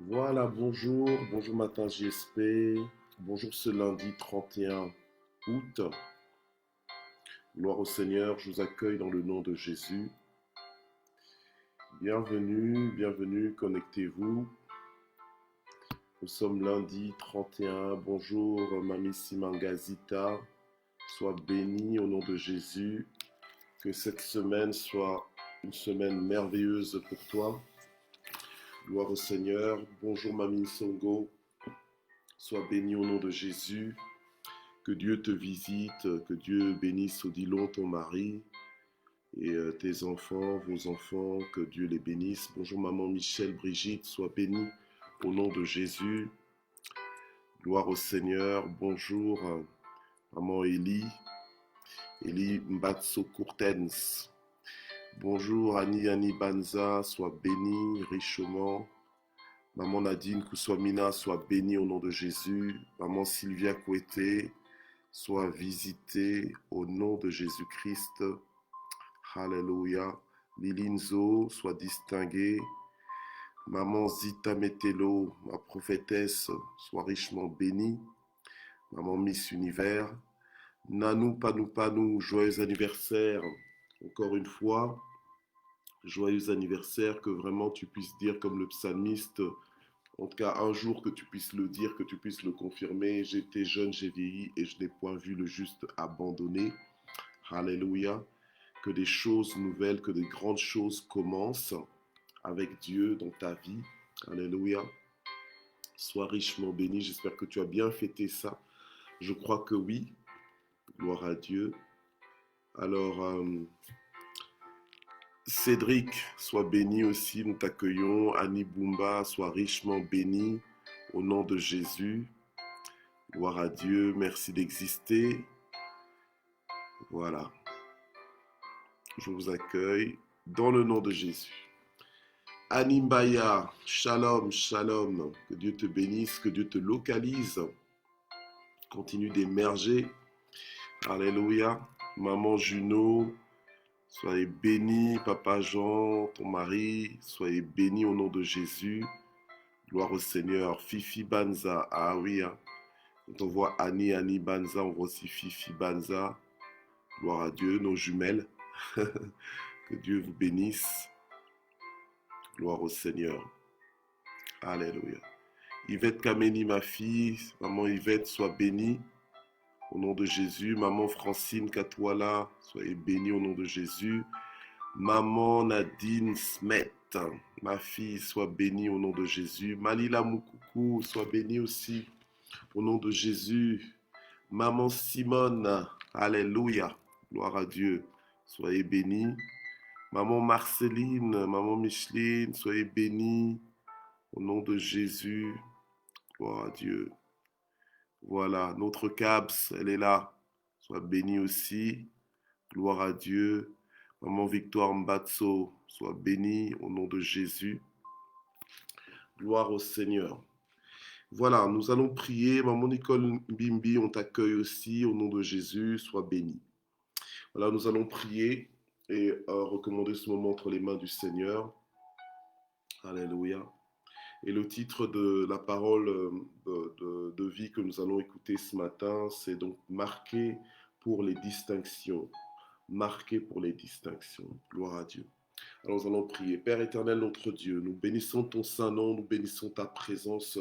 Voilà, bonjour, bonjour matin JSP, bonjour ce lundi 31 août. Gloire au Seigneur, je vous accueille dans le nom de Jésus. Bienvenue, bienvenue, connectez-vous. Nous sommes lundi 31, bonjour Mamie Simangazita, sois bénie au nom de Jésus. Que cette semaine soit une semaine merveilleuse pour toi. Gloire au Seigneur, bonjour Mamie Songo, sois bénie au nom de Jésus. Que Dieu te visite, que Dieu bénisse Odilon, ton mari, et tes enfants, vos enfants, que Dieu les bénisse. Bonjour maman Michel, Brigitte, sois bénie au nom de Jésus. Gloire au Seigneur. Bonjour maman Elie Mbatso Courtens. Bonjour Annie Banza, sois bénie richement. Maman Nadine Kouswamina, sois bénie au nom de Jésus. Maman Sylvia Kouete, sois visité au nom de Jésus-Christ. Alléluia. Lilinzo, sois distinguée. Maman Zita Metelo, ma prophétesse, sois richement bénie. Maman Miss Univers. Nanou Panou Panou, joyeux anniversaire. Encore une fois, joyeux anniversaire, que vraiment tu puisses dire comme le psalmiste, en tout cas un jour que tu puisses le dire, que tu puisses le confirmer. J'étais jeune, j'ai vieilli et je n'ai point vu le juste abandonné. Alléluia. Que des choses nouvelles, que des grandes choses commencent avec Dieu dans ta vie. Alléluia. Sois richement béni. J'espère que tu as bien fêté ça. Je crois que oui. Gloire à Dieu. Alors, Cédric, sois béni aussi. Nous t'accueillons. Annie Boumba, sois richement béni. Au nom de Jésus. Gloire à Dieu. Merci d'exister. Voilà. Je vous accueille dans le nom de Jésus. Animbaya, shalom, shalom, que Dieu te bénisse, que Dieu te localise, continue d'émerger, alléluia. Maman Juno, soyez bénie, Papa Jean, ton mari, soyez bénis au nom de Jésus, gloire au Seigneur. Fifi Banza, ah oui, hein. Quand on voit Annie Banza, on voit aussi Fifi Banza, gloire à Dieu, nos jumelles, que Dieu vous bénisse, gloire au Seigneur, alléluia. Yvette Kameni, ma fille, maman Yvette, sois bénie au nom de Jésus. Maman Francine Katouala, soyez bénie au nom de Jésus. Maman Nadine Smet, ma fille, sois bénie au nom de Jésus. Malila Moukoukou, sois bénie aussi au nom de Jésus. Maman Simone, alléluia, gloire à Dieu, soyez bénie. Maman Marceline, maman Micheline, soyez bénie au nom de Jésus. Gloire à Dieu. Voilà, notre CAPS, elle est là. Sois bénie aussi. Gloire à Dieu. Maman Victoire Mbatso, sois bénie au nom de Jésus. Gloire au Seigneur. Voilà, nous allons prier. Maman Nicole Bimbi, on t'accueille aussi au nom de Jésus. Sois bénie. Voilà, nous allons prier et recommander ce moment entre les mains du Seigneur. Alléluia. Et le titre de la parole de vie que nous allons écouter ce matin, c'est donc marqué pour les distinctions. Marqué pour les distinctions. Gloire à Dieu. Alors nous allons prier. Père éternel, notre Dieu, nous bénissons ton saint nom, nous bénissons ta présence,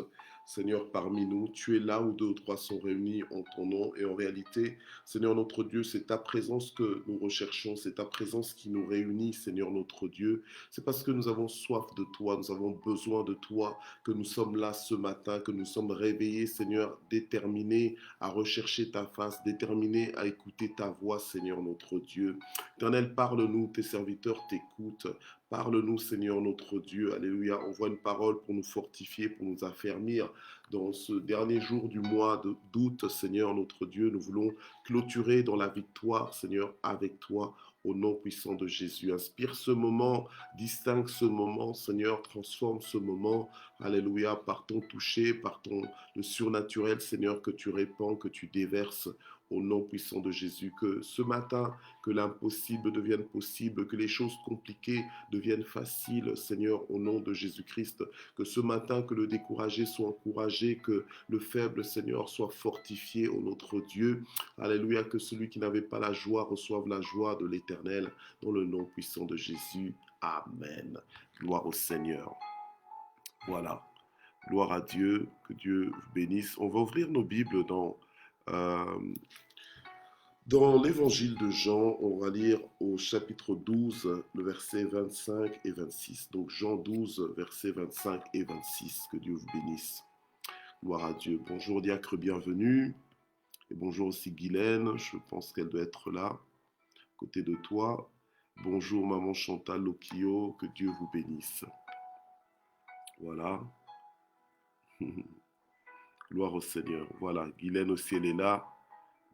Seigneur, parmi nous. Tu es là où deux ou trois sont réunis en ton nom. Et en réalité, Seigneur notre Dieu, c'est ta présence que nous recherchons, c'est ta présence qui nous réunit, Seigneur notre Dieu. C'est parce que nous avons soif de toi, nous avons besoin de toi, que nous sommes là ce matin, que nous sommes réveillés, Seigneur, déterminés à rechercher ta face, déterminés à écouter ta voix, Seigneur notre Dieu. Éternel, parle-nous, tes serviteurs t'écoutent. Parle-nous, Seigneur notre Dieu. Alléluia. Envoie une parole pour nous fortifier, pour nous affermir. Dans ce dernier jour du mois d'août, Seigneur notre Dieu, nous voulons clôturer dans la victoire, Seigneur, avec toi, au nom puissant de Jésus. Inspire ce moment, distingue ce moment, Seigneur, transforme ce moment. Alléluia. Par ton toucher, par le surnaturel, Seigneur, que tu répands, que tu déverses au nom puissant de Jésus. Que ce matin, que l'impossible devienne possible, que les choses compliquées deviennent faciles, Seigneur, au nom de Jésus-Christ. Que ce matin, que le découragé soit encouragé, que le faible, Seigneur, soit fortifié, ô notre Dieu. Alléluia, que celui qui n'avait pas la joie reçoive la joie de l'Éternel, dans le nom puissant de Jésus. Amen. Gloire au Seigneur. Voilà. Gloire à Dieu, que Dieu vous bénisse. On va ouvrir nos Bibles dans l'évangile de Jean. On va lire au chapitre 12, le verset 25 et 26. Donc Jean 12, versets 25 et 26. Que Dieu vous bénisse. Gloire à Dieu. Bonjour diacre, bienvenue. Et bonjour aussi Guylaine, je pense qu'elle doit être là, à côté de toi. Bonjour maman Chantal Lokio, que Dieu vous bénisse. Voilà. Gloire au Seigneur. Voilà, Guylaine aussi, elle est là.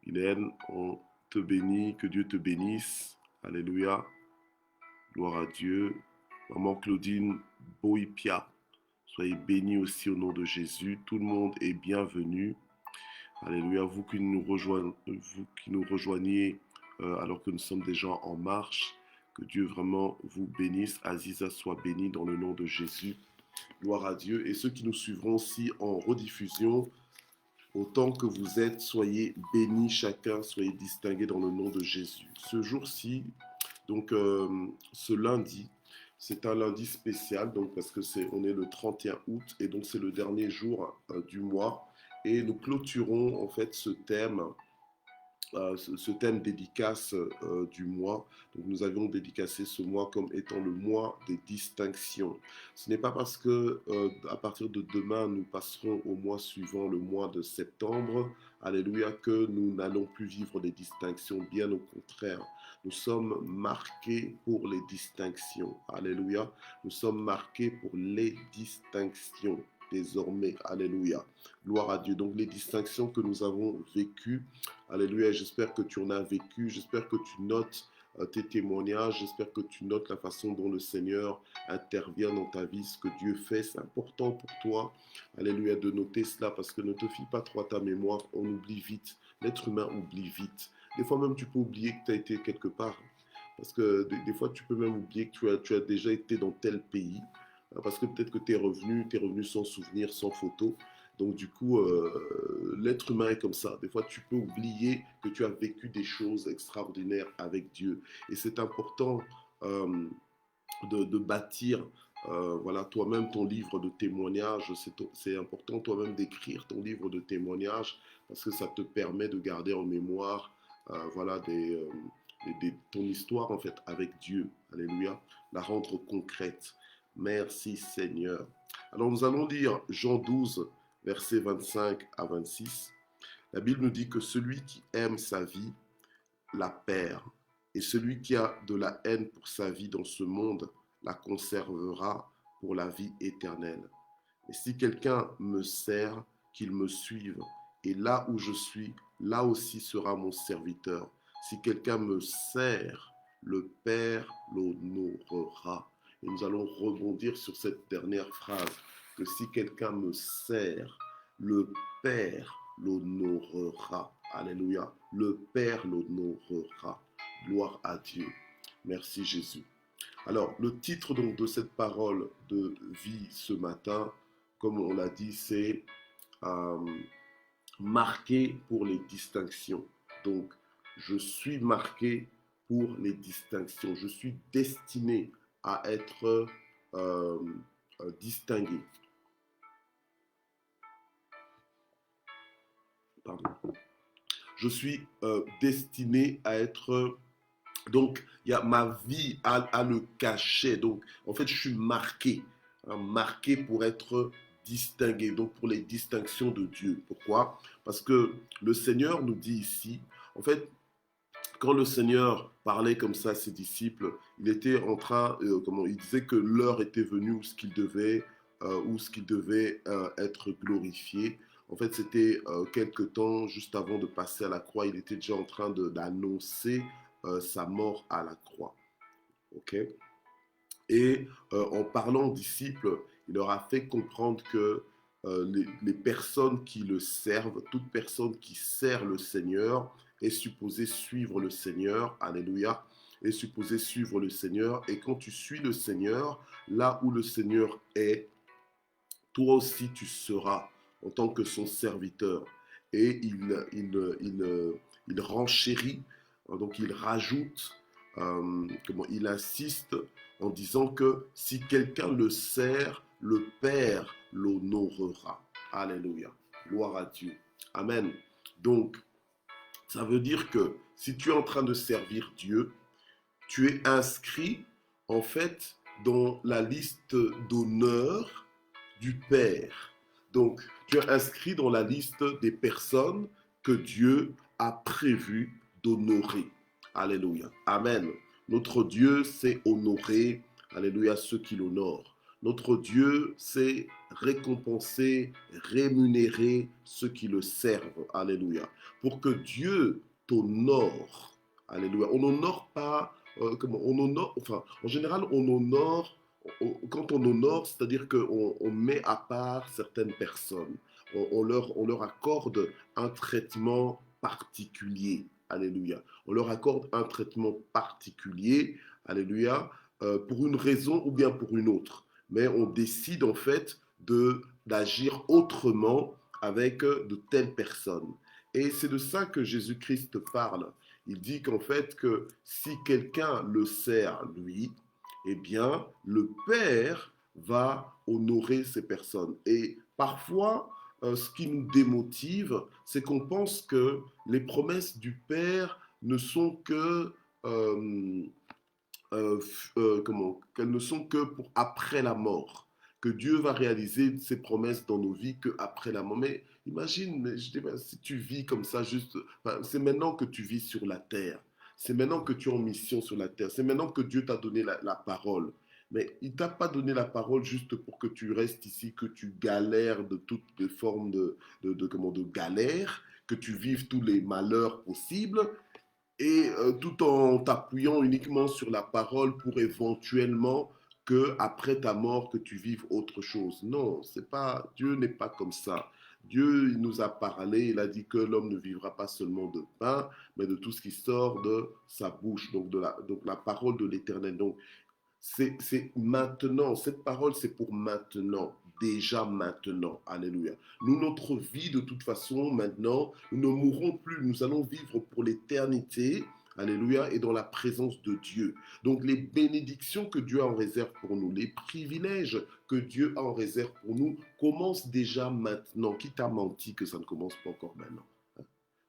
Guylaine, on te bénit, que Dieu te bénisse. Alléluia. Gloire à Dieu. Maman Claudine Boipia, soyez bénis aussi au nom de Jésus. Tout le monde est bienvenu. Alléluia. Vous qui nous rejoignez alors que nous sommes déjà en marche, que Dieu vraiment vous bénisse. Aziza soit bénie dans le nom de Jésus. Gloire à Dieu. Et ceux qui nous suivront aussi en rediffusion, autant que vous êtes, soyez bénis chacun, soyez distingués dans le nom de Jésus. Ce jour-ci, donc ce lundi, c'est un lundi spécial, donc parce que on est le 31 août et donc c'est le dernier jour du mois. Et nous clôturons en fait ce thème dédicace du mois. Donc nous avions dédicacé ce mois comme étant le mois des distinctions. Ce n'est pas parce que à partir de demain nous passerons au mois suivant, le mois de septembre, alléluia, que nous n'allons plus vivre des distinctions. Bien au contraire, nous sommes marqués pour les distinctions. Alléluia, nous sommes marqués pour les distinctions désormais. Alléluia. Gloire à Dieu. Donc les distinctions que nous avons vécues, alléluia, j'espère que tu en as vécu, j'espère que tu notes tes témoignages, j'espère que tu notes la façon dont le Seigneur intervient dans ta vie, ce que Dieu fait. C'est important pour toi, alléluia, de noter cela parce que ne te fie pas trop à ta mémoire, on oublie vite. L'être humain oublie vite. Des fois même tu peux oublier que tu as été quelque part. Parce que des fois tu peux même oublier que tu as déjà été dans tel pays. Parce que peut-être que tu es revenu sans souvenir, sans photo. Donc du coup, l'être humain est comme ça. Des fois, tu peux oublier que tu as vécu des choses extraordinaires avec Dieu. Et c'est important de bâtir voilà, toi-même ton livre de témoignages. C'est important toi-même d'écrire ton livre de témoignages parce que ça te permet de garder en mémoire voilà, ton histoire en fait avec Dieu. Alléluia. La rendre concrète. Merci Seigneur. Alors nous allons lire Jean 12, versets 25 à 26. La Bible nous dit que celui qui aime sa vie la perd, et celui qui a de la haine pour sa vie dans ce monde la conservera pour la vie éternelle. Et si quelqu'un me sert, qu'il me suive, et là où je suis, là aussi sera mon serviteur. Si quelqu'un me sert, le Père l'honorera. Et nous allons rebondir sur cette dernière phrase, que si quelqu'un me sert, le Père l'honorera. Alléluia. Le Père l'honorera. Gloire à Dieu. Merci Jésus. Alors, le titre donc de cette parole de vie ce matin, comme on l'a dit, c'est marqué pour les distinctions. Donc, je suis marqué pour les distinctions. Je suis destiné à être distingué. Pardon. Je suis destiné à être... Donc, il y a ma vie à le cachet. Donc, en fait, je suis marqué. Marqué pour être distingué. Donc, pour les distinctions de Dieu. Pourquoi? Parce que le Seigneur nous dit ici, en fait, quand le Seigneur parlait comme ça à ses disciples, il était en train, il disait que l'heure était venue où ce qu'il devait être glorifié. En fait, c'était quelque temps juste avant de passer à la croix. Il était déjà en train d'annoncer sa mort à la croix. Ok? Et en parlant aux disciples, il leur a fait comprendre que les personnes qui le servent, toute personne qui sert le Seigneur, est supposé suivre le Seigneur. Alléluia. Est supposé suivre le Seigneur. Et quand tu suis le Seigneur, là où le Seigneur est, toi aussi tu seras en tant que son serviteur. Et il renchérit, donc il rajoute, il insiste en disant que si quelqu'un le sert, le Père l'honorera. Alléluia. Gloire à Dieu. Amen. Donc, ça veut dire que si tu es en train de servir Dieu, tu es inscrit en fait dans la liste d'honneur du Père. Donc, tu es inscrit dans la liste des personnes que Dieu a prévu d'honorer. Alléluia. Amen. Notre Dieu sait honorer, alléluia, ceux qui l'honorent. Notre Dieu sait récompenser, rémunérer ceux qui le servent. Alléluia. Pour que Dieu t'honore, alléluia. On n'honore pas, on honore, enfin, en général, on honore quand on honore, c'est-à-dire qu'on met à part certaines personnes, on leur accorde un traitement particulier, alléluia. On leur accorde un traitement particulier, alléluia, pour une raison ou bien pour une autre. Mais on décide en fait d'agir autrement avec de telles personnes. Et c'est de ça que Jésus-Christ parle. Il dit qu'en fait, que si quelqu'un le sert, lui, eh bien, le Père va honorer ces personnes. Et parfois, ce qui nous démotive, c'est qu'on pense que les promesses du Père ne sont que qu'elles ne sont que pour après la mort, que Dieu va réaliser ses promesses dans nos vies qu'après la mort. Mais imagine, mais je dis, si tu vis comme ça, juste, enfin, c'est maintenant que tu vis sur la terre. C'est maintenant que tu es en mission sur la terre. C'est maintenant que Dieu t'a donné la parole. Mais il ne t'a pas donné la parole juste pour que tu restes ici, que tu galères de toutes les formes de galère, que tu vives tous les malheurs possibles, et tout en t'appuyant uniquement sur la parole pour éventuellement que après ta mort que tu vives autre chose. Non, c'est pas, Dieu n'est pas comme ça. Dieu, il nous a parlé, il a dit que l'homme ne vivra pas seulement de pain, mais de tout ce qui sort de sa bouche, donc la parole de l'Éternel. Donc c'est maintenant, cette parole c'est pour maintenant, déjà maintenant, alléluia. Nous, notre vie de toute façon maintenant, nous ne mourrons plus, nous allons vivre pour l'éternité, alléluia, et dans la présence de Dieu. Donc les bénédictions que Dieu a en réserve pour nous, les privilèges que Dieu a en réserve pour nous, commencent déjà maintenant. Qui t'a menti que ça ne commence pas encore maintenant?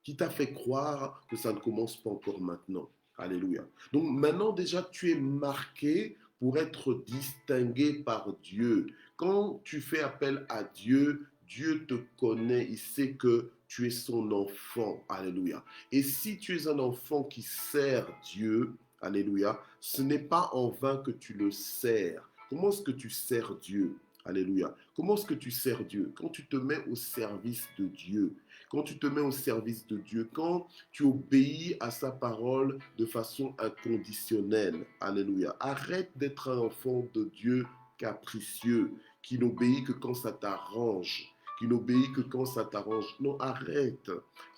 Qui t'a fait croire que ça ne commence pas encore maintenant? Alléluia. Donc maintenant déjà, tu es marqué pour être distingué par Dieu. Quand tu fais appel à Dieu, Dieu te connaît, il sait que tu es son enfant. Alléluia. Et si tu es un enfant qui sert Dieu, alléluia, ce n'est pas en vain que tu le sers. Comment est-ce que tu sers Dieu? Alléluia. Comment est-ce que tu sers Dieu? Quand tu te mets au service de Dieu. Quand tu te mets au service de Dieu, quand tu obéis à sa parole de façon inconditionnelle. Alléluia. Arrête d'être un enfant de Dieu capricieux, qui n'obéit que quand ça t'arrange, qui n'obéit que quand ça t'arrange. Non, arrête.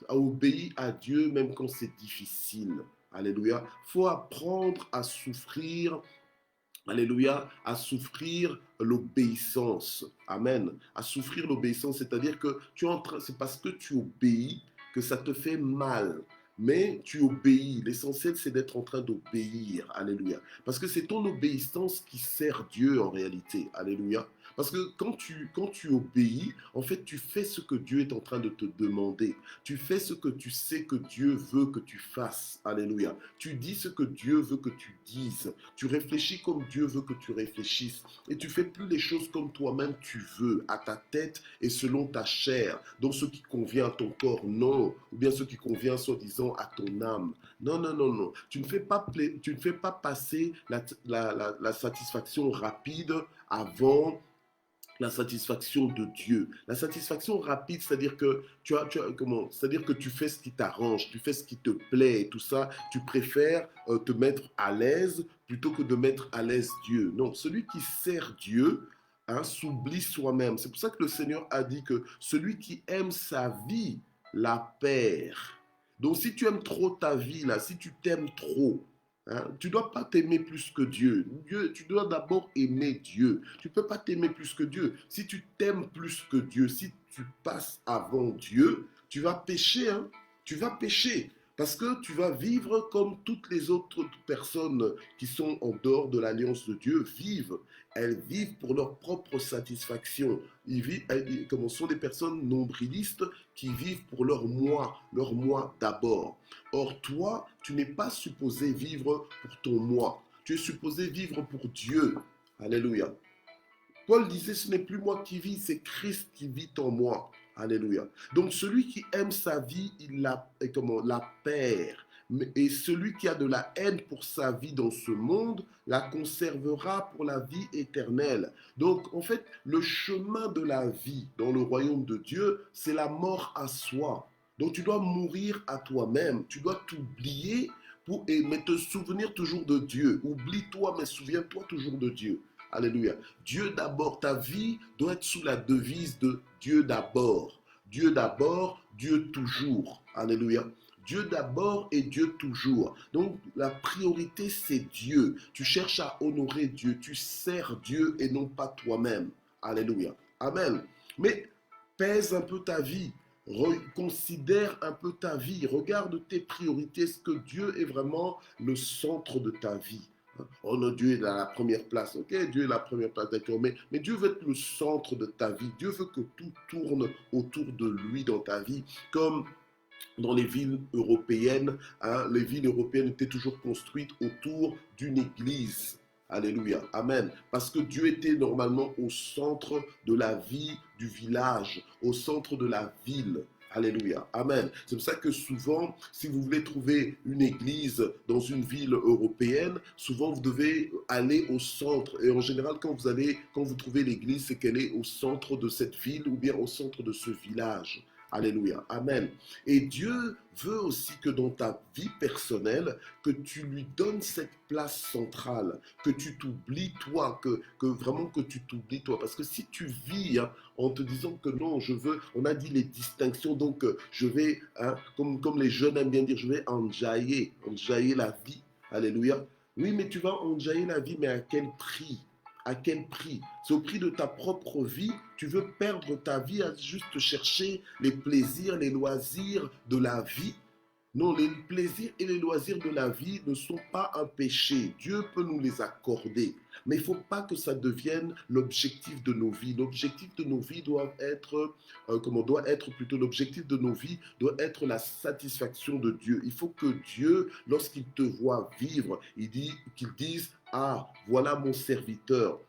Obéis à Dieu même quand c'est difficile. Alléluia. Il faut apprendre à souffrir, alléluia, à souffrir l'obéissance. Amen. À souffrir l'obéissance, c'est-à-dire que c'est parce que tu obéis que ça te fait mal. Mais tu obéis. L'essentiel, c'est d'être en train d'obéir. Alléluia. Parce que c'est ton obéissance qui sert Dieu en réalité. Alléluia. Parce que quand tu obéis, en fait, tu fais ce que Dieu est en train de te demander. Tu fais ce que tu sais que Dieu veut que tu fasses. Alléluia. Tu dis ce que Dieu veut que tu dises. Tu réfléchis comme Dieu veut que tu réfléchisses. Et tu fais plus les choses comme toi-même tu veux, à ta tête et selon ta chair, donc ce qui convient à ton corps, non. Ou bien ce qui convient, soi-disant, à ton âme. Non, non, non, non. Tu ne fais pas passer la satisfaction rapide avant la satisfaction de Dieu. La satisfaction rapide, c'est-à-dire que c'est-à-dire que tu fais ce qui t'arrange, tu fais ce qui te plaît et tout ça. Tu préfères te mettre à l'aise plutôt que de mettre à l'aise Dieu. Non, celui qui sert Dieu, hein, s'oublie soi-même. C'est pour ça que le Seigneur a dit que celui qui aime sa vie la perd. Donc si tu aimes trop ta vie, là, si tu t'aimes trop, hein, tu ne dois pas t'aimer plus que Dieu. Dieu. Tu dois d'abord aimer Dieu. Tu ne peux pas t'aimer plus que Dieu. Si tu t'aimes plus que Dieu, si tu passes avant Dieu, tu vas pécher. Hein? Tu vas pécher. Parce que tu vas vivre comme toutes les autres personnes qui sont en dehors de l'alliance de Dieu vivent. Elles vivent pour leur propre satisfaction. Comme sont des personnes nombrilistes qui vivent pour leur moi d'abord. Or, toi, tu n'es pas supposé vivre pour ton moi. Tu es supposé vivre pour Dieu. Alléluia. Paul disait, ce n'est plus moi qui vis, c'est Christ qui vit en moi. Alléluia. Donc celui qui aime sa vie, il la perd. Et celui qui a de la haine pour sa vie dans ce monde, la conservera pour la vie éternelle. Donc en fait, le chemin de la vie dans le royaume de Dieu, c'est la mort à soi. Donc tu dois mourir à toi-même, tu dois t'oublier, mais te souvenir toujours de Dieu. Oublie-toi, mais souviens-toi toujours de Dieu. Alléluia. Dieu d'abord, ta vie doit être sous la devise de Dieu d'abord. Dieu d'abord, Dieu toujours. Alléluia. Dieu d'abord et Dieu toujours. Donc la priorité, c'est Dieu. Tu cherches à honorer Dieu. Tu sers Dieu et non pas toi-même. Alléluia. Amen. Mais pèse un peu ta vie. Considère un peu ta vie. Regarde tes priorités. Est-ce que Dieu est vraiment le centre de ta vie? Oh non, Dieu est à la première place. Ok, Dieu est la première place, d'accord. Mais Dieu veut être le centre de ta vie. Dieu veut que tout tourne autour de lui dans ta vie. Comme dans les villes européennes, hein, les villes européennes étaient toujours construites autour d'une église. Alléluia, amen. Parce que Dieu était normalement au centre de la vie du village, au centre de la ville. Alléluia, amen. C'est pour ça que souvent, si vous voulez trouver une église dans une ville européenne, souvent vous devez aller au centre. Et en général, quand vous trouvez l'église, c'est qu'elle est au centre de cette ville ou bien au centre de ce village. Alléluia, amen. Et Dieu veut aussi que dans ta vie personnelle, que tu lui donnes cette place centrale, que tu t'oublies toi, que vraiment que tu t'oublies toi. Parce que si tu vis hein, en te disant que non, on a dit les distinctions, donc je vais, hein, comme les jeunes aiment bien dire, je vais enjailler la vie. Alléluia. Oui, mais tu vas enjailler la vie, mais à quel prix? À quel prix? C'est au prix de ta propre vie. Tu veux perdre ta vie à juste chercher les plaisirs, les loisirs de la vie? Non, les plaisirs et les loisirs de la vie ne sont pas un péché. Dieu peut nous les accorder. Mais il ne faut pas que ça devienne l'objectif de nos vies. L'objectif de nos vies doit être, l'objectif de nos vies doit être la satisfaction de Dieu. Il faut que Dieu, lorsqu'il te voit vivre, qu'il dise, ah, voilà mon serviteur.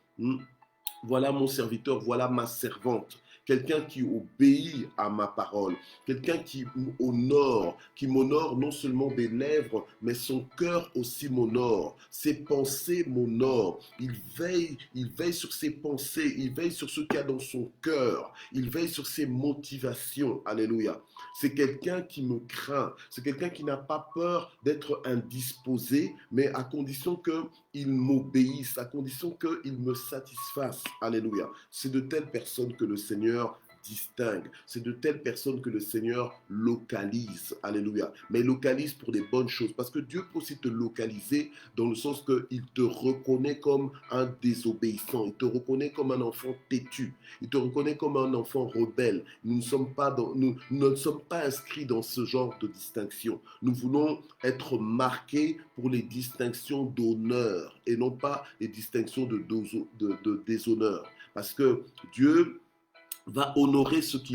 Voilà mon serviteur, voilà ma servante. Quelqu'un qui obéit à ma parole, quelqu'un qui m'honore non seulement des lèvres, mais son cœur aussi m'honore, ses pensées m'honorent. Il veille sur ses pensées, il veille sur ce qu'il y a dans son cœur, il veille sur ses motivations. Alléluia. C'est quelqu'un qui me craint, c'est quelqu'un qui n'a pas peur d'être indisposé, mais à condition qu'il m'obéisse, à condition qu'il me satisfasse. Alléluia. C'est de telles personnes que le Seigneur distingue. C'est de telles personnes que le Seigneur localise. Alléluia. Mais localise pour des bonnes choses. Parce que Dieu peut aussi te localiser dans le sens qu'il te reconnaît comme un désobéissant. Il te reconnaît comme un enfant têtu. Il te reconnaît comme un enfant rebelle. Nous ne sommes pas inscrits dans ce genre de distinction. Nous voulons être marqués pour les distinctions d'honneur et non pas les distinctions de déshonneur. Parce que Dieu va honorer ceux qui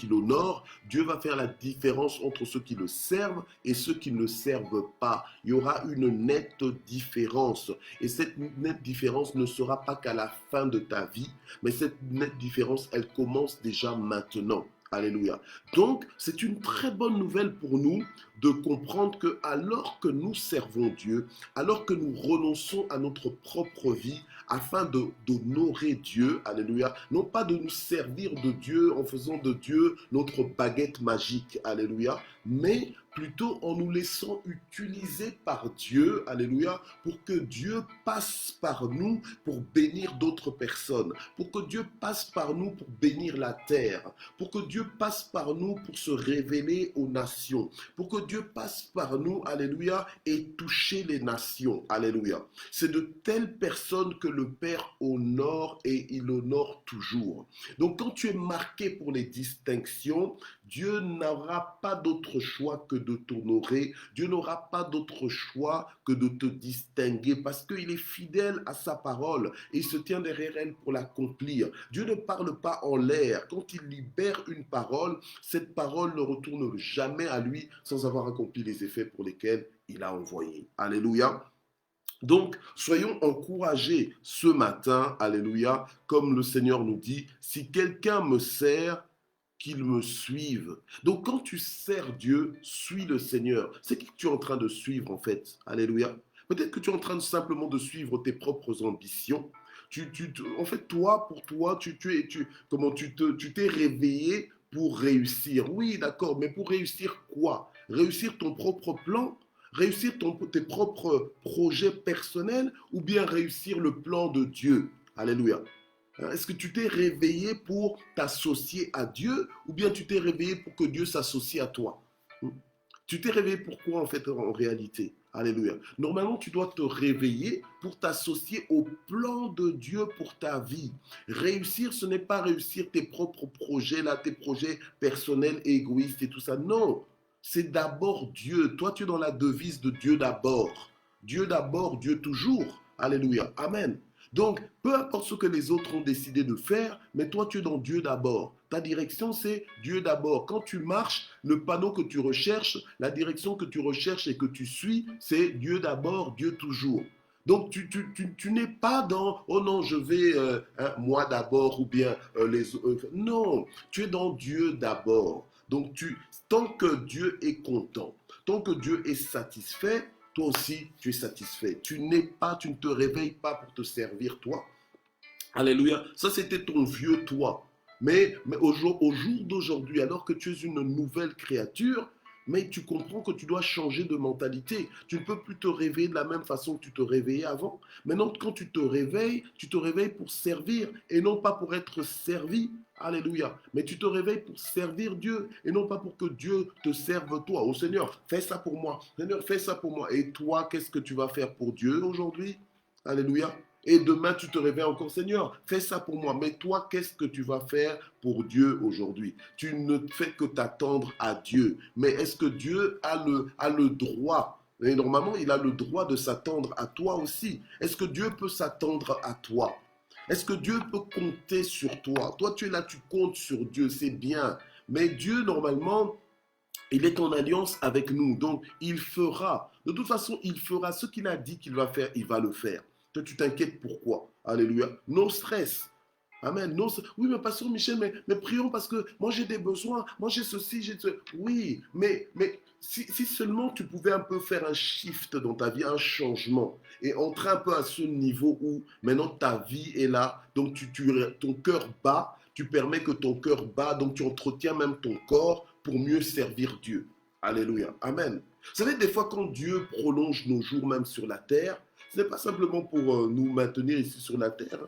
l'honorent. Dieu va faire la différence entre ceux qui le servent et ceux qui ne le servent pas. Il y aura une nette différence. Et cette nette différence ne sera pas qu'à la fin de ta vie, mais cette nette différence, elle commence déjà maintenant. Alléluia. Donc, c'est une très bonne nouvelle pour nous de comprendre que alors que nous servons Dieu, alors que nous renonçons à notre propre vie afin d'honorer Dieu, alléluia, non pas de nous servir de Dieu en faisant de Dieu notre baguette magique, alléluia, mais plutôt en nous laissant utiliser par Dieu, alléluia, pour que Dieu passe par nous pour bénir d'autres personnes, pour que Dieu passe par nous pour bénir la terre, pour que Dieu passe par nous pour se révéler aux nations, pour que Dieu passe par nous, alléluia, et toucher les nations, alléluia. C'est de telles personnes que le Père honore et il honore toujours. Donc quand tu es marqué pour les distinctions, Dieu n'aura pas d'autre choix que de t'honorer. Dieu n'aura pas d'autre choix que de te distinguer parce qu'il est fidèle à sa parole et il se tient derrière elle pour l'accomplir. Dieu ne parle pas en l'air. Quand il libère une parole, cette parole ne retourne jamais à lui sans avoir accompli les effets pour lesquels il a envoyé. Alléluia. Donc, soyons encouragés ce matin, alléluia, comme le Seigneur nous dit, si quelqu'un me sert, qu'il me suive. Donc, quand tu sers Dieu, suis le Seigneur. C'est qui que tu es en train de suivre, en fait? Alléluia. Peut-être que tu es en train de simplement de suivre tes propres ambitions. En fait, toi, pour toi, tu t'es réveillé pour réussir. Oui, d'accord, mais pour réussir quoi? Réussir ton propre plan? Réussir tes propres projets personnels ou bien réussir le plan de Dieu? Alléluia. Est-ce que tu t'es réveillé pour t'associer à Dieu ou bien tu t'es réveillé pour que Dieu s'associe à toi? Tu t'es réveillé pourquoi en fait en réalité? Alléluia. Normalement, tu dois te réveiller pour t'associer au plan de Dieu pour ta vie. Réussir, ce n'est pas réussir tes propres projets, là, tes projets personnels, égoïstes et tout ça. Non, c'est d'abord Dieu. Toi, tu es dans la devise de Dieu d'abord, Dieu toujours. Alléluia. Amen. Donc, peu importe ce que les autres ont décidé de faire, mais toi, tu es dans Dieu d'abord. Ta direction, c'est Dieu d'abord. Quand tu marches, le panneau que tu recherches, la direction que tu recherches et que tu suis, c'est Dieu d'abord, Dieu toujours. Donc, tu n'es pas dans, oh non, je vais moi d'abord ou bien les autres. Non, tu es dans Dieu d'abord. Donc, tant que Dieu est content, tant que Dieu est satisfait, toi aussi, tu es satisfait. Tu ne te réveilles pas pour te servir, toi. Alléluia. Ça, c'était ton vieux toi. Mais au jour d'aujourd'hui, alors que tu es une nouvelle créature, mais tu comprends que tu dois changer de mentalité. Tu ne peux plus te réveiller de la même façon que tu te réveillais avant. Maintenant, quand tu te réveilles pour servir et non pas pour être servi. Alléluia. Mais tu te réveilles pour servir Dieu et non pas pour que Dieu te serve toi. Oh Seigneur, fais ça pour moi. Seigneur, fais ça pour moi. Et toi, qu'est-ce que tu vas faire pour Dieu aujourd'hui? Alléluia. Et demain, tu te réveilles encore, Seigneur, fais ça pour moi. Mais toi, qu'est-ce que tu vas faire pour Dieu aujourd'hui? Tu ne fais que t'attendre à Dieu. Mais est-ce que Dieu a le droit? Et normalement, il a le droit de s'attendre à toi aussi. Est-ce que Dieu peut s'attendre à toi? Est-ce que Dieu peut compter sur toi? Toi, tu es là, tu comptes sur Dieu, c'est bien. Mais Dieu, normalement, il est en alliance avec nous. Donc, il fera. De toute façon, il fera ce qu'il a dit qu'il va faire, il va le faire. Toi, tu t'inquiètes pourquoi? Alléluia. No stress. Amen. Non, oui, mais pasteur Michel, mais prions parce que moi j'ai des besoins, moi j'ai ceci, j'ai ce. Oui, mais si seulement tu pouvais un peu faire un shift dans ta vie, un changement, et entrer un peu à ce niveau où maintenant ta vie est là, donc ton cœur bat, tu permets que ton cœur bat, donc tu entretiens même ton corps pour mieux servir Dieu. Alléluia. Amen. Vous savez, des fois quand Dieu prolonge nos jours même sur la terre, ce n'est pas simplement pour nous maintenir ici sur la terre.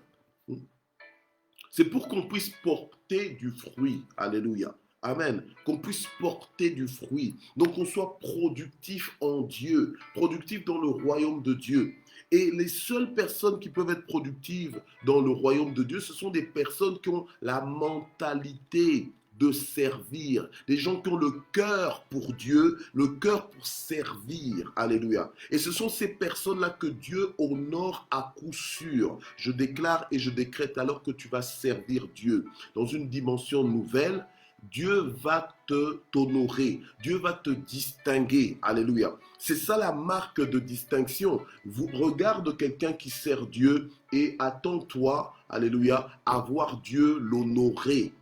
C'est pour qu'on puisse porter du fruit. Alléluia. Amen. Qu'on puisse porter du fruit. Donc qu'on soit productif en Dieu, productif dans le royaume de Dieu. Et les seules personnes qui peuvent être productives dans le royaume de Dieu, ce sont des personnes qui ont la mentalité de servir, des gens qui ont le cœur pour Dieu, le cœur pour servir. Alléluia. Et ce sont ces personnes-là que Dieu honore à coup sûr. Je déclare et je décrète alors que tu vas servir Dieu dans une dimension nouvelle. Dieu va t'honorer, Dieu va te distinguer. Alléluia. C'est ça la marque de distinction. Regarde quelqu'un qui sert Dieu et attends-toi, alléluia, à voir Dieu l'honorer.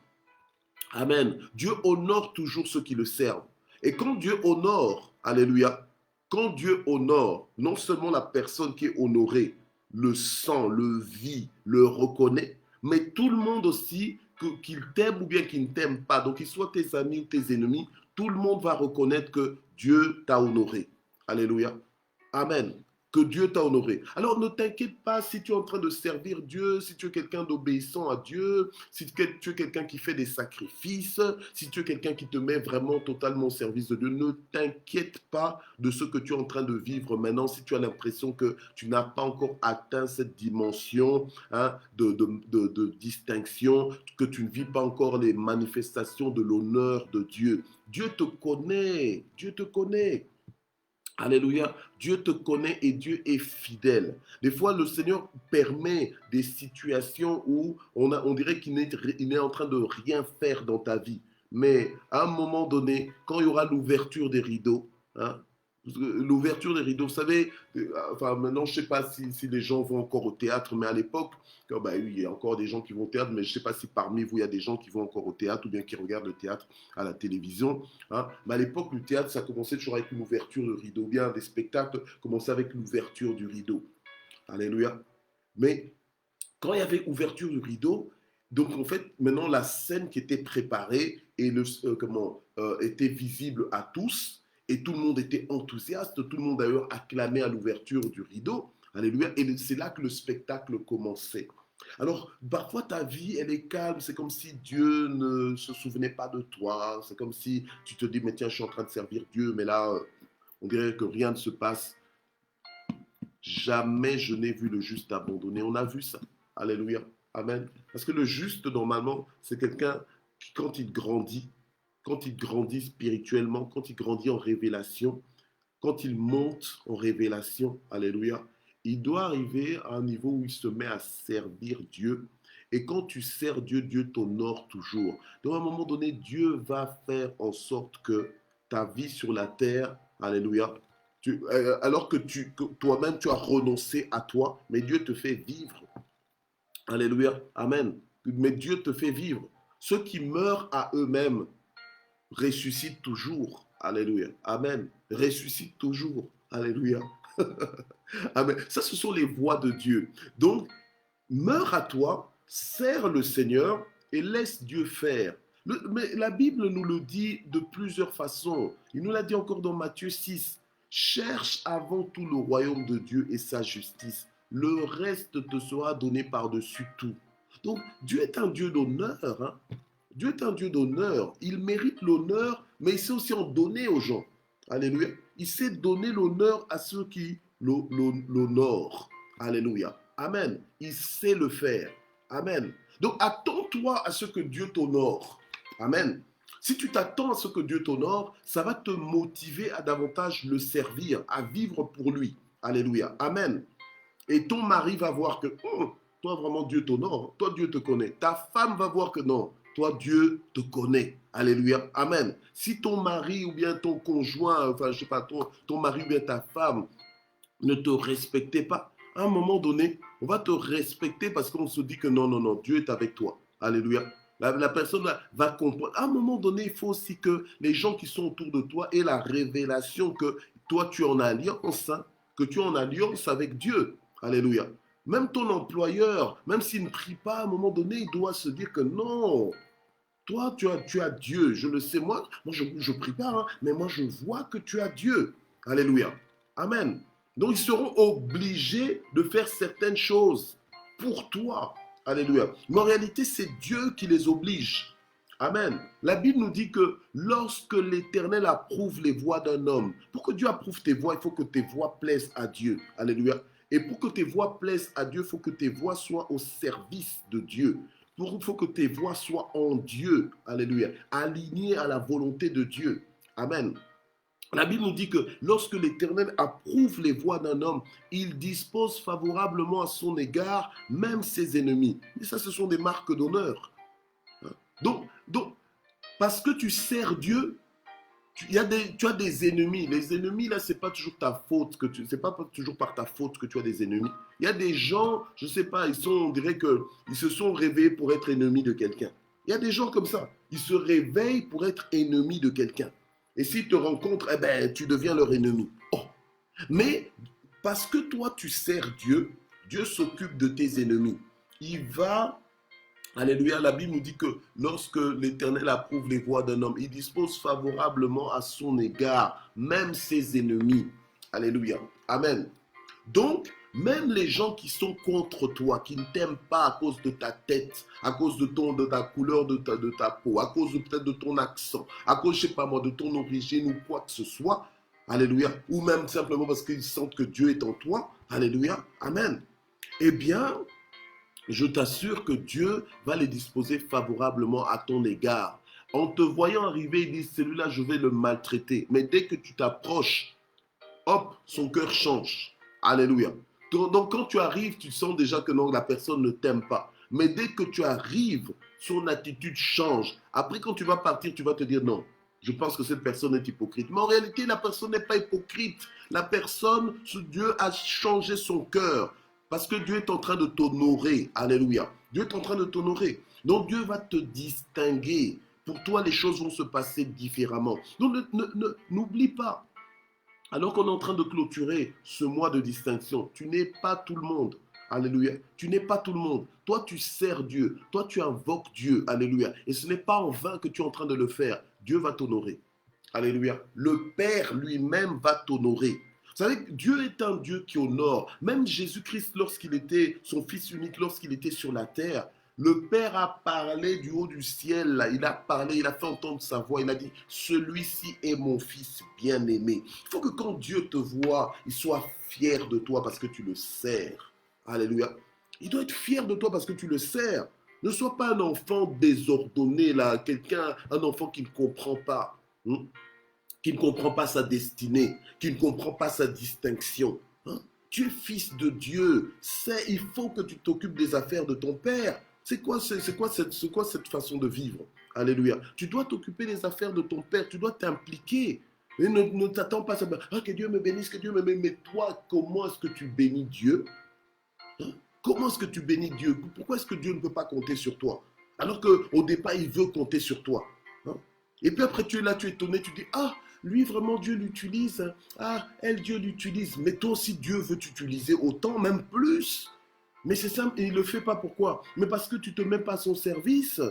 Amen. Dieu honore toujours ceux qui le servent. Et quand Dieu honore, alléluia, quand Dieu honore, non seulement la personne qui est honorée le sent, le vit, le reconnaît, mais tout le monde aussi, qu'il t'aime ou bien qu'il ne t'aime pas, donc qu'ils soient tes amis ou tes ennemis, tout le monde va reconnaître que Dieu t'a honoré. Alléluia. Amen. que Dieu t'a honoré. Alors ne t'inquiète pas si tu es en train de servir Dieu, si tu es quelqu'un d'obéissant à Dieu, si tu es quelqu'un qui fait des sacrifices, si tu es quelqu'un qui te met vraiment totalement au service de Dieu. Ne t'inquiète pas de ce que tu es en train de vivre maintenant si tu as l'impression que tu n'as pas encore atteint cette dimension de distinction, que tu ne vis pas encore les manifestations de l'honneur de Dieu. Dieu te connaît, Dieu te connaît. Alléluia, Dieu te connaît et Dieu est fidèle. Des fois, le Seigneur permet des situations où on dirait qu'il est en train de rien faire dans ta vie. Mais à un moment donné, quand il y aura l'ouverture des rideaux, hein, l'ouverture des rideaux, vous savez, enfin maintenant je ne sais pas si les gens vont encore au théâtre, mais à l'époque, bah, oui, il y a encore des gens qui vont au théâtre, mais je ne sais pas si parmi vous il y a des gens qui vont encore au théâtre ou bien qui regardent le théâtre à la télévision. Hein. Mais à l'époque, le théâtre, ça commençait toujours avec une ouverture de rideau. Bien, des spectacles commençaient avec l'ouverture du rideau. Alléluia. Mais quand il y avait ouverture du rideau, donc en fait, maintenant la scène qui était préparée et était visible à tous, et tout le monde était enthousiaste, tout le monde d'ailleurs acclamait à l'ouverture du rideau. Alléluia. Et c'est là que le spectacle commençait. Alors, parfois, ta vie, elle est calme. C'est comme si Dieu ne se souvenait pas de toi. C'est comme si tu te dis, mais tiens, je suis en train de servir Dieu, mais là, on dirait que rien ne se passe. Jamais je n'ai vu le juste abandonné. On a vu ça. Alléluia. Amen. Parce que le juste, normalement, c'est quelqu'un qui, quand il grandit spirituellement, quand il grandit en révélation, quand il monte en révélation, alléluia, il doit arriver à un niveau où il se met à servir Dieu. Et quand tu sers Dieu, Dieu t'honore toujours. Donc à un moment donné, Dieu va faire en sorte que ta vie sur la terre, alléluia, alors que toi-même tu as renoncé à toi, mais Dieu te fait vivre. Alléluia, amen. Mais Dieu te fait vivre. Ceux qui meurent à eux-mêmes ressuscitent toujours. Alléluia, amen. Ressuscitent toujours. Alléluia. Amen. Ça, ce sont les voies de Dieu. Donc, meurs à toi, sers le Seigneur et laisse Dieu faire. Mais la Bible nous le dit de plusieurs façons. Il nous l'a dit encore dans Matthieu 6. Cherche avant tout le royaume de Dieu et sa justice. Le reste te sera donné par-dessus tout. Donc, Dieu est un Dieu d'honneur. Hein? Dieu est un Dieu d'honneur. Il mérite l'honneur, mais il sait aussi en donner aux gens. Alléluia. Il sait donner l'honneur à ceux qui l'honorent. Alléluia. Amen. Il sait le faire. Amen. Donc, attends-toi à ce que Dieu t'honore. Amen. Si tu t'attends à ce que Dieu t'honore, ça va te motiver à davantage le servir, à vivre pour lui. Alléluia. Amen. Et ton mari va voir que, toi vraiment Dieu t'honore, toi Dieu te connaît. Ta femme va voir que non, toi Dieu te connaît. Alléluia. Amen. Si ton mari ou bien ton conjoint, enfin je sais pas, ton mari ou bien ta femme ne te respectait pas, à un moment donné, on va te respecter parce qu'on se dit que non, non, non, Dieu est avec toi. Alléluia. La personne va comprendre. À un moment donné, il faut aussi que les gens qui sont autour de toi aient la révélation que toi, tu es en alliance, hein, que tu es en alliance avec Dieu. Alléluia. Même ton employeur, même s'il ne prie pas, à un moment donné, il doit se dire que non, toi, tu as Dieu. Je le sais, moi je ne prie pas, hein, mais moi, je vois que tu as Dieu. Alléluia. Amen. Donc, ils seront obligés de faire certaines choses pour toi. Alléluia. Mais en réalité, c'est Dieu qui les oblige. Amen. La Bible nous dit que lorsque l'Éternel approuve les voies d'un homme, pour que Dieu approuve tes voies, il faut que tes voies plaisent à Dieu. Alléluia. Et pour que tes voies plaisent à Dieu, il faut que tes voies soient au service de Dieu. Il faut que tes voies soient en Dieu. Alléluia. Alignées à la volonté de Dieu. Amen. La Bible nous dit que lorsque l'Éternel approuve les voies d'un homme, il dispose favorablement à son égard même ses ennemis. Et ça, ce sont des marques d'honneur. Donc, parce que tu sers Dieu, tu as des ennemis. Les ennemis, là, c'est pas toujours ta faute. C'est pas toujours par ta faute que tu as des ennemis. Il y a des gens, je sais pas, on dirait qu'ils se sont réveillés pour être ennemis de quelqu'un. Il y a des gens comme ça. Ils se réveillent pour être ennemis de quelqu'un. Et s'ils te rencontrent, eh ben, tu deviens leur ennemi. Oh. Mais parce que toi, tu sers Dieu, Dieu s'occupe de tes ennemis. Il va, alléluia, la Bible nous dit que lorsque l'Éternel approuve les voies d'un homme, il dispose favorablement à son égard, même ses ennemis. Alléluia. Amen. Donc, même les gens qui sont contre toi, qui ne t'aiment pas à cause de ta tête, à cause de ta couleur de ta peau, à cause peut-être de ton accent, à cause, je sais pas moi, de ton origine ou quoi que ce soit, alléluia, ou même simplement parce qu'ils sentent que Dieu est en toi, alléluia, amen. Eh bien, je t'assure que Dieu va les disposer favorablement à ton égard. En te voyant arriver, ils disent, celui-là, je vais le maltraiter. Mais dès que tu t'approches, hop, son cœur change. Alléluia. Donc quand tu arrives, tu sens déjà que non, la personne ne t'aime pas. Mais dès que tu arrives, son attitude change. Après, quand tu vas partir, tu vas te dire non. Je pense que cette personne est hypocrite. Mais en réalité, la personne n'est pas hypocrite. La personne, Dieu a changé son cœur. Parce que Dieu est en train de t'honorer. Alléluia. Dieu est en train de t'honorer. Donc Dieu va te distinguer. Pour toi, les choses vont se passer différemment. Donc n'oublie pas. Alors qu'on est en train de clôturer ce mois de distinction, tu n'es pas tout le monde. Alléluia. Tu n'es pas tout le monde. Toi, tu sers Dieu. Toi, tu invoques Dieu. Alléluia. Et ce n'est pas en vain que tu es en train de le faire. Dieu va t'honorer. Alléluia. Le Père lui-même va t'honorer. Vous savez, Dieu est un Dieu qui honore. Même Jésus-Christ, lorsqu'il était son Fils unique, lorsqu'il était sur la terre, le Père a parlé du haut du ciel. Là. Il a parlé, il a fait entendre sa voix. Il a dit, celui-ci est mon Fils bien-aimé. Il faut que quand Dieu te voit, il soit fier de toi parce que tu le sers. Alléluia. Il doit être fier de toi parce que tu le sers. Ne sois pas un enfant désordonné, là, quelqu'un, un enfant qui ne comprend pas. Qui ne comprend pas sa destinée, qui ne comprend pas sa distinction. Tu es fils de Dieu. Il faut que tu t'occupes des affaires de ton Père. C'est quoi cette façon de vivre? Alléluia. Tu dois t'occuper des affaires de ton Père. Tu dois t'impliquer. Et ne t'attends pas à ça. Ah, que Dieu me bénisse, que Dieu me bénisse. Mais toi, comment est-ce que tu bénis Dieu? Comment est-ce que tu bénis Dieu? Pourquoi est-ce que Dieu ne peut pas compter sur toi? Alors qu'au départ, il veut compter sur toi. Et puis après, tu es là, tu es étonné, tu dis, ah, lui vraiment Dieu l'utilise, ah, elle Dieu l'utilise, mais toi aussi Dieu veut t'utiliser autant, même plus. Mais c'est simple, et il ne le fait pas pourquoi? Mais parce que tu ne te mets pas à son service.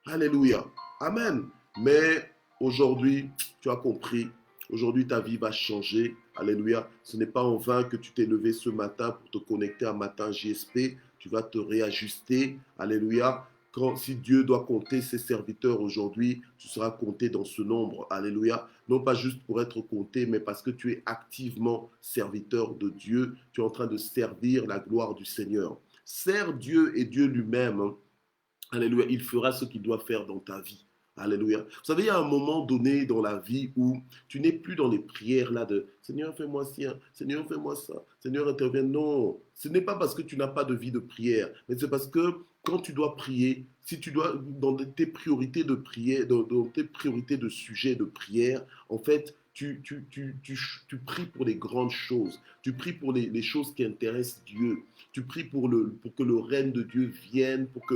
Alléluia. Amen. Mais aujourd'hui, tu as compris, aujourd'hui ta vie va changer. Alléluia. Ce n'est pas en vain que tu t'es levé ce matin pour te connecter à Matin JSP. Tu vas te réajuster. Alléluia. Si Dieu doit compter ses serviteurs aujourd'hui, tu seras compté dans ce nombre. Alléluia. Non pas juste pour être compté, mais parce que tu es activement serviteur de Dieu. Tu es en train de servir la gloire du Seigneur. Sers Dieu et Dieu lui-même. Alléluia. Il fera ce qu'il doit faire dans ta vie. Alléluia. Vous savez, il y a un moment donné dans la vie où tu n'es plus dans les prières là de Seigneur, fais-moi ci, Seigneur, fais-moi ça, Seigneur, interviens. Non, ce n'est pas parce que tu n'as pas de vie de prière, mais c'est parce que quand tu dois prier, si tu dois, dans tes priorités de prière, dans tes priorités de sujet de prière, en fait, tu pries pour les grandes choses. Tu pries pour les choses qui intéressent Dieu. Tu pries pour que le règne de Dieu vienne, pour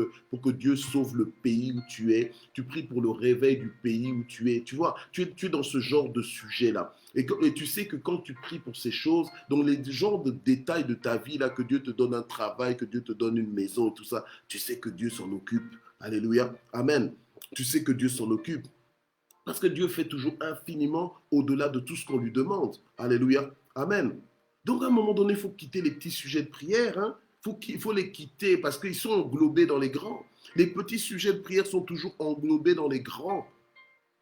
que Dieu sauve le pays où tu es. Tu pries pour le réveil du pays où tu es. Tu vois, tu es dans ce genre de sujet-là. Et tu sais que quand tu pries pour ces choses, dans les genres de détails de ta vie, là, que Dieu te donne un travail, que Dieu te donne une maison et tout ça, tu sais que Dieu s'en occupe. Alléluia. Amen. Tu sais que Dieu s'en occupe. Parce que Dieu fait toujours infiniment au-delà de tout ce qu'on lui demande. Alléluia. Amen. Donc à un moment donné, il faut quitter les petits sujets de prière. Il faut les quitter parce qu'ils sont englobés dans les grands. Les petits sujets de prière sont toujours englobés dans les grands.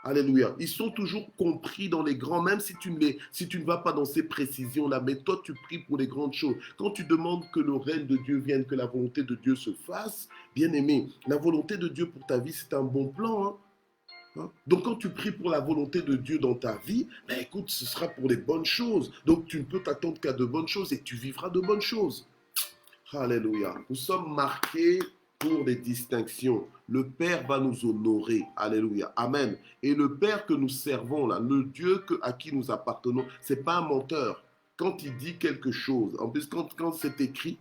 Alléluia. Ils sont toujours compris dans les grands, même si tu ne vas pas dans ces précisions-là. Mais toi, tu pries pour les grandes choses. Quand tu demandes que le règne de Dieu vienne, que la volonté de Dieu se fasse, bien aimé, la volonté de Dieu pour ta vie, c'est un bon plan. Donc quand tu pries pour la volonté de Dieu dans ta vie, ben écoute, ce sera pour les bonnes choses. Donc tu ne peux t'attendre qu'à de bonnes choses et tu vivras de bonnes choses. Alléluia. Nous sommes marqués pour des distinctions. Le Père va nous honorer. Alléluia. Amen. Et le Père que nous servons, là, le Dieu à qui nous appartenons, ce n'est pas un menteur. Quand il dit quelque chose, en plus quand c'est écrit,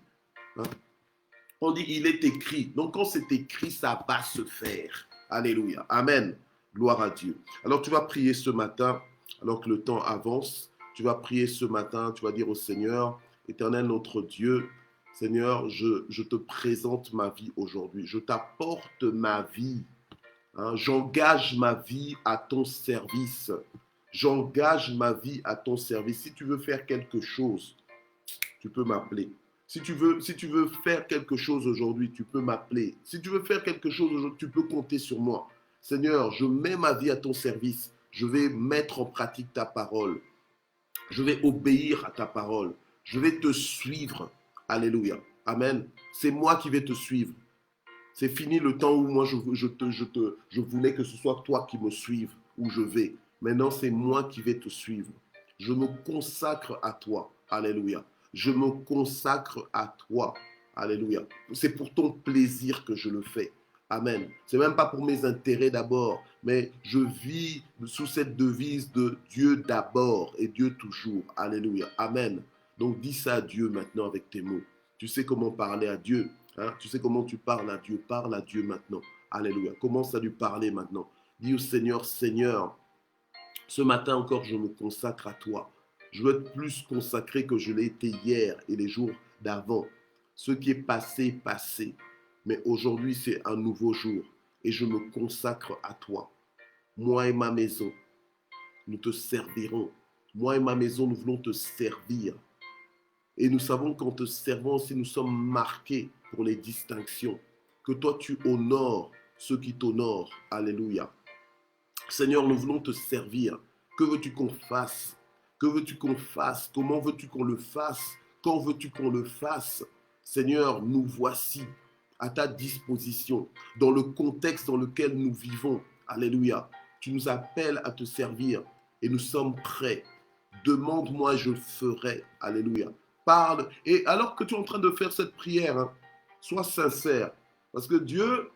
on dit il est écrit. Donc quand c'est écrit, ça va se faire. Alléluia. Amen. Gloire à Dieu. Alors tu vas prier ce matin, alors que le temps avance. Tu vas prier ce matin, tu vas dire au Seigneur, Éternel notre Dieu, Seigneur, je te présente ma vie aujourd'hui. Je t'apporte ma vie. J'engage ma vie à ton service. J'engage ma vie à ton service. Si tu veux faire quelque chose, tu peux m'appeler. Si tu veux faire quelque chose aujourd'hui, tu peux m'appeler. Si tu veux faire quelque chose aujourd'hui, tu peux compter sur moi. Seigneur, je mets ma vie à ton service. Je vais mettre en pratique ta parole. Je vais obéir à ta parole. Je vais te suivre. Alléluia. Amen. C'est moi qui vais te suivre. C'est fini le temps où moi je voulais que ce soit toi qui me suive où je vais. Maintenant, c'est moi qui vais te suivre. Je me consacre à toi. Alléluia. Je me consacre à toi. Alléluia. C'est pour ton plaisir que je le fais. Amen. C'est même pas pour mes intérêts d'abord, mais je vis sous cette devise de Dieu d'abord et Dieu toujours. Alléluia. Amen. Donc dis ça à Dieu maintenant avec tes mots. Tu sais comment parler à Dieu. Hein? Tu sais comment tu parles à Dieu. Parle à Dieu maintenant. Alléluia. Commence à lui parler maintenant. Dis au Seigneur, Seigneur, ce matin encore, je me consacre à toi. Je veux être plus consacré que je l'ai été hier et les jours d'avant. Ce qui est passé, passé. Mais aujourd'hui, c'est un nouveau jour. Et je me consacre à toi. Moi et ma maison, nous te servirons. Moi et ma maison, nous voulons te servir. Et nous savons qu'en te servant aussi, nous sommes marqués pour les distinctions. Que toi, tu honores ceux qui t'honorent. Alléluia. Seigneur, nous voulons te servir. Que veux-tu qu'on fasse? Que veux-tu qu'on fasse? Comment veux-tu qu'on le fasse? Quand veux-tu qu'on le fasse? Seigneur, nous voici à ta disposition dans le contexte dans lequel nous vivons. Alléluia. Tu nous appelles à te servir et nous sommes prêts. Demande-moi, je le ferai. Alléluia. Parle. Et alors que tu es en train de faire cette prière, hein, sois sincère. Parce que Dieu,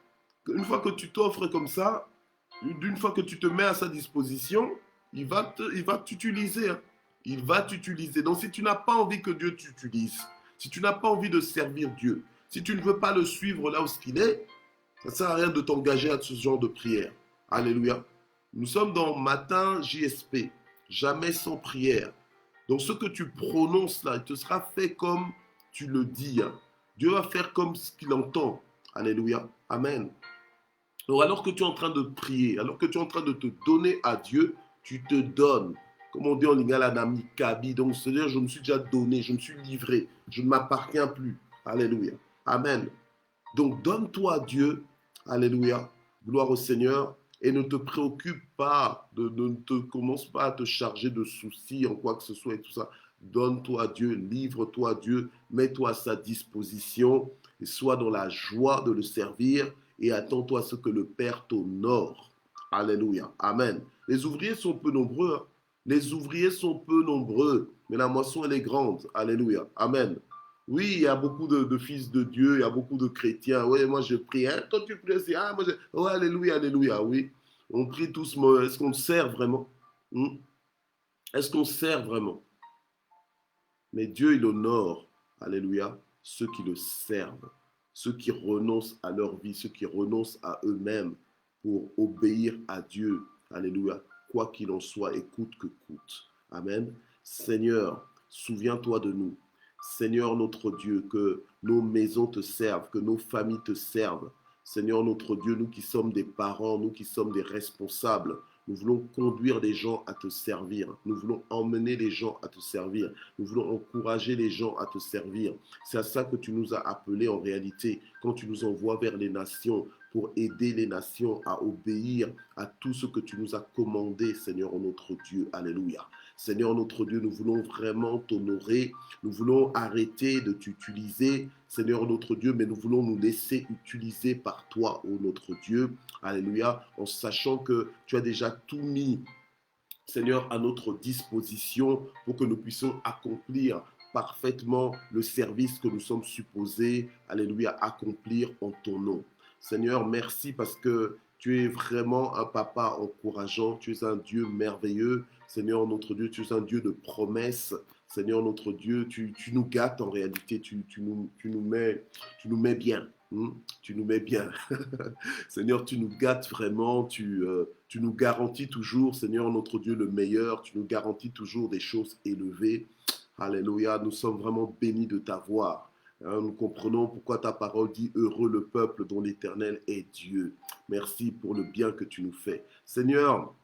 une fois que tu t'offres comme ça, d'une fois que tu te mets à sa disposition, il va t'utiliser. Hein. Il va t'utiliser. Donc si tu n'as pas envie que Dieu t'utilise, si tu n'as pas envie de servir Dieu, si tu ne veux pas le suivre là où il est, ça ne sert à rien de t'engager à ce genre de prière. Alléluia. Nous sommes dans matin JSP, jamais sans prière. Donc ce que tu prononces là, il te sera fait comme tu le dis. Hein. Dieu va faire comme ce qu'il entend. Alléluia. Amen. Donc alors que tu es en train de prier, alors que tu es en train de te donner à Dieu, tu te donnes. Comme on dit en lingala nami kabi. Donc c'est-à-dire je me suis déjà donné, je me suis livré, je ne m'appartiens plus. Alléluia. Amen. Donc donne-toi à Dieu. Alléluia. Gloire au Seigneur. Et ne te préoccupe pas, ne te commence pas à te charger de soucis en quoi que ce soit et tout ça. Donne-toi à Dieu, livre-toi à Dieu, mets-toi à sa disposition et sois dans la joie de le servir et attends-toi à ce que le Père t'honore. Alléluia. Amen. Les ouvriers sont peu nombreux. Hein. Les ouvriers sont peu nombreux, mais la moisson, elle est grande. Alléluia. Amen. Oui, il y a beaucoup de fils de Dieu, il y a beaucoup de chrétiens. Oui, moi je prie. Hein? Toi tu pries aussi. Ah, moi je... Oh, alléluia, alléluia. Oui, on prie tous. Est-ce qu'on sert vraiment? Est-ce qu'on sert vraiment? Mais Dieu, il honore, alléluia, ceux qui le servent, ceux qui renoncent à leur vie, ceux qui renoncent à eux-mêmes pour obéir à Dieu. Alléluia. Quoi qu'il en soit et coûte que coûte. Amen. Seigneur, souviens-toi de nous. Seigneur notre Dieu, que nos maisons te servent, que nos familles te servent. Seigneur notre Dieu, nous qui sommes des parents, nous qui sommes des responsables, nous voulons conduire les gens à te servir. Nous voulons emmener les gens à te servir. Nous voulons encourager les gens à te servir. C'est à ça que tu nous as appelés en réalité, quand tu nous envoies vers les nations pour aider les nations à obéir à tout ce que tu nous as commandé, Seigneur notre Dieu. Alléluia. Seigneur notre Dieu, nous voulons vraiment t'honorer. Nous voulons arrêter de t'utiliser, Seigneur notre Dieu, mais nous voulons nous laisser utiliser par toi, ô notre Dieu. Alléluia. En sachant que tu as déjà tout mis, Seigneur, à notre disposition pour que nous puissions accomplir parfaitement le service que nous sommes supposés, alléluia, accomplir en ton nom. Seigneur, merci parce que tu es vraiment un papa encourageant, tu es un Dieu merveilleux. Seigneur, notre Dieu, tu es un Dieu de promesses. Seigneur, notre Dieu, tu nous gâtes en réalité, tu nous mets bien. Tu nous mets bien. Seigneur, tu nous gâtes vraiment, tu nous garantis toujours, Seigneur, notre Dieu, le meilleur. Tu nous garantis toujours des choses élevées. Alléluia, nous sommes vraiment bénis de t'avoir. Hein, nous comprenons pourquoi ta parole dit « Heureux le peuple dont l'Éternel est Dieu ». Merci pour le bien que tu nous fais. Seigneur,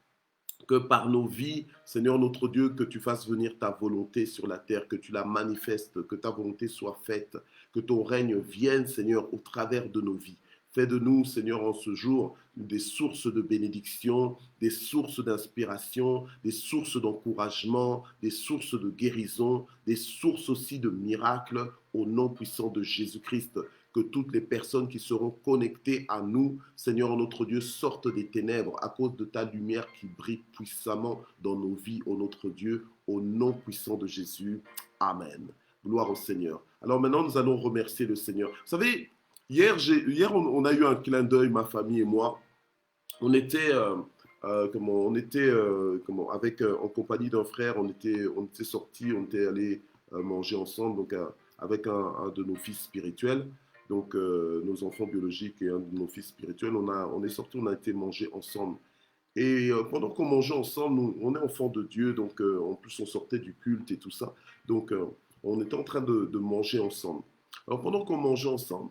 que par nos vies, Seigneur notre Dieu, que tu fasses venir ta volonté sur la terre, que tu la manifestes, que ta volonté soit faite, que ton règne vienne, Seigneur, au travers de nos vies. Fais de nous, Seigneur, en ce jour, des sources de bénédiction, des sources d'inspiration, des sources d'encouragement, des sources de guérison, des sources aussi de miracles, au nom puissant de Jésus-Christ. Que toutes les personnes qui seront connectées à nous, Seigneur notre Dieu, sortent des ténèbres à cause de ta lumière qui brille puissamment dans nos vies, ô notre Dieu, au nom puissant de Jésus. Amen. Gloire au Seigneur. Alors maintenant, nous allons remercier le Seigneur. Vous savez, hier on a eu un clin d'œil, ma famille et moi. On était, en compagnie d'un frère, on était sortis, on était allés manger ensemble, donc avec un de nos fils spirituels. Donc, nos enfants biologiques et un de nos fils spirituels, on est sortis, on a été manger ensemble. Et pendant qu'on mangeait ensemble, on est enfants de Dieu, donc en plus on sortait du culte et tout ça. Donc, on était en train de manger ensemble. Alors, pendant qu'on mangeait ensemble,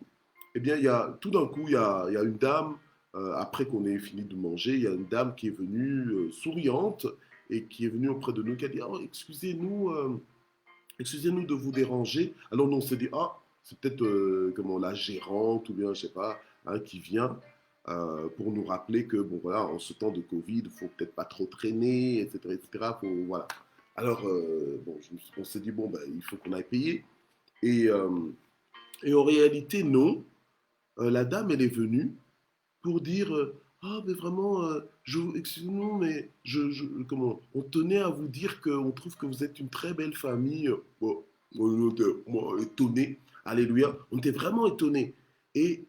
eh bien, tout d'un coup, il y a une dame, après qu'on ait fini de manger, il y a une dame qui est venue souriante et qui est venue auprès de nous, qui a dit, oh, excusez-nous de vous déranger. Alors, nous, on s'est dit, ah, c'est peut-être la gérante ou bien, je sais pas, hein, qui vient pour nous rappeler que, bon, voilà, en ce temps de Covid, il faut peut-être pas trop traîner, etc., etc. Voilà. Alors, on s'est dit, bon, ben, il faut qu'on aille payer. Et, euh, et en réalité, non. La dame, elle est venue pour dire, ah, mais vraiment, excusez-nous, mais on tenait à vous dire qu'on trouve que vous êtes une très belle famille. Bon, on était étonnés. Alléluia. On était vraiment étonnés. Et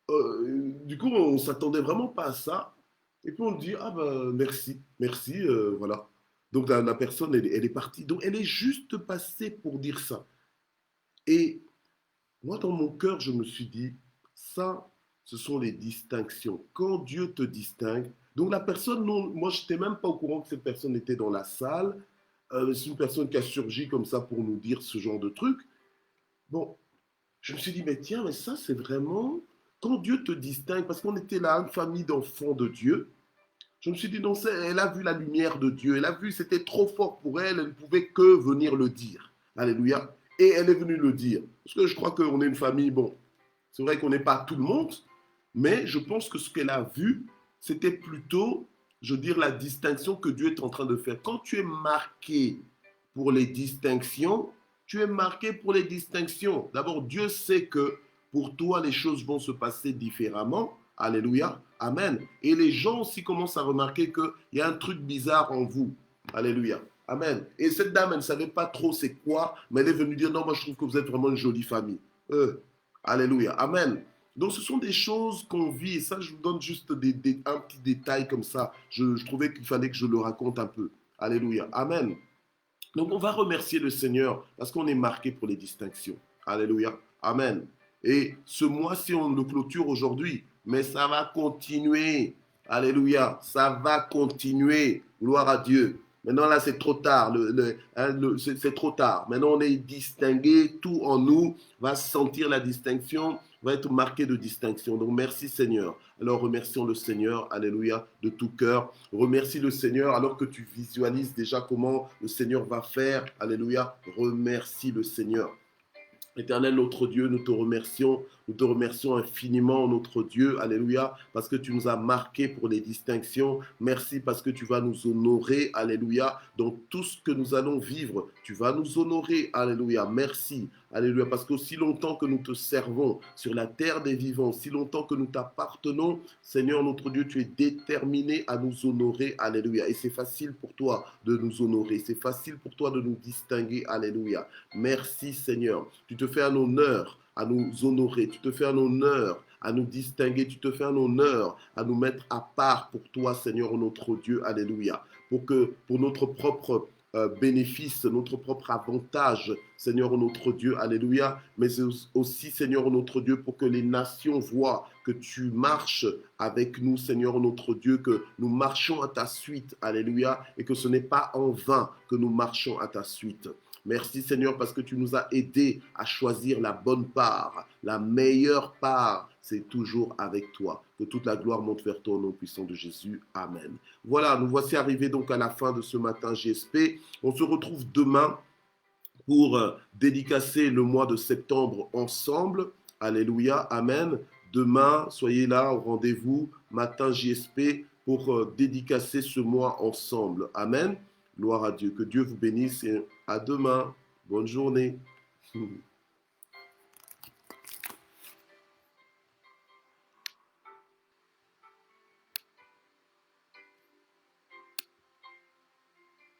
du coup, on ne s'attendait vraiment pas à ça. Et puis on dit, ah ben merci, merci, voilà. Donc la personne, elle est partie. Donc elle est juste passée pour dire ça. Et moi, dans mon cœur, je me suis dit, ça, ce sont les distinctions. Quand Dieu te distingue, donc la personne, non, moi, je n'étais même pas au courant que cette personne était dans la salle. C'est une personne qui a surgi comme ça pour nous dire ce genre de truc. Bon, je me suis dit, mais tiens, mais ça, c'est vraiment quand Dieu te distingue, parce qu'on était là, une famille d'enfants de Dieu. Je me suis dit, non, elle a vu la lumière de Dieu. Elle a vu, c'était trop fort pour elle. Elle ne pouvait que venir le dire. Alléluia. Et elle est venue le dire. Parce que je crois qu'on est une famille, bon, c'est vrai qu'on n'est pas tout le monde, mais je pense que ce qu'elle a vu, c'était plutôt, je veux dire, la distinction que Dieu est en train de faire. Quand tu es marqué pour les distinctions, tu es marqué pour les distinctions. D'abord, Dieu sait que pour toi, les choses vont se passer différemment. Alléluia. Amen. Et les gens aussi commencent à remarquer qu'il y a un truc bizarre en vous. Alléluia. Amen. Et cette dame, elle ne savait pas trop c'est quoi, mais elle est venue dire, non, moi je trouve que vous êtes vraiment une jolie famille. Alléluia. Amen. Donc ce sont des choses qu'on vit, et ça je vous donne juste un petit détail comme ça. Je trouvais qu'il fallait que je le raconte un peu. Alléluia. Amen. Donc on va remercier le Seigneur parce qu'on est marqué pour les distinctions. Alléluia. Amen. Et ce mois-ci, on le clôture aujourd'hui, mais ça va continuer. Alléluia. Ça va continuer. Gloire à Dieu. Maintenant, là, c'est trop tard. C'est trop tard. Maintenant, on est distingué. Tout en nous va sentir la distinction, va être marqué de distinction. Donc, merci Seigneur. Alors, remercions le Seigneur. Alléluia. De tout cœur. Remercie le Seigneur alors que tu visualises déjà comment le Seigneur va faire. Alléluia. Remercie le Seigneur. Éternel notre Dieu, nous te remercions infiniment notre Dieu, alléluia, parce que tu nous as marqués pour les distinctions. Merci parce que tu vas nous honorer, alléluia, dans tout ce que nous allons vivre. Tu vas nous honorer, alléluia. Merci, alléluia, parce qu'aussi longtemps que nous te servons sur la terre des vivants, si longtemps que nous t'appartenons, Seigneur notre Dieu, tu es déterminé à nous honorer, alléluia. Et c'est facile pour toi de nous honorer, c'est facile pour toi de nous distinguer, alléluia. Merci Seigneur, tu te fais un honneur à nous honorer, tu te fais un honneur à nous distinguer, tu te fais un honneur à nous mettre à part pour toi Seigneur notre Dieu, alléluia, pour notre propre bénéfice, notre propre avantage, Seigneur notre Dieu, alléluia, mais aussi, Seigneur notre Dieu, pour que les nations voient que tu marches avec nous, Seigneur notre Dieu, que nous marchons à ta suite, alléluia, et que ce n'est pas en vain que nous marchons à ta suite. Merci Seigneur parce que tu nous as aidés à choisir la bonne part, la meilleure part, c'est toujours avec toi. Que toute la gloire monte vers toi au nom puissant de Jésus. Amen. Voilà, nous voici arrivés donc à la fin de ce matin JSP. On se retrouve demain pour dédicacer le mois de septembre ensemble. Alléluia, amen. Demain, soyez là au rendez-vous, matin JSP, pour dédicacer ce mois ensemble. Amen. Gloire à Dieu. Que Dieu vous bénisse et à demain. Bonne journée.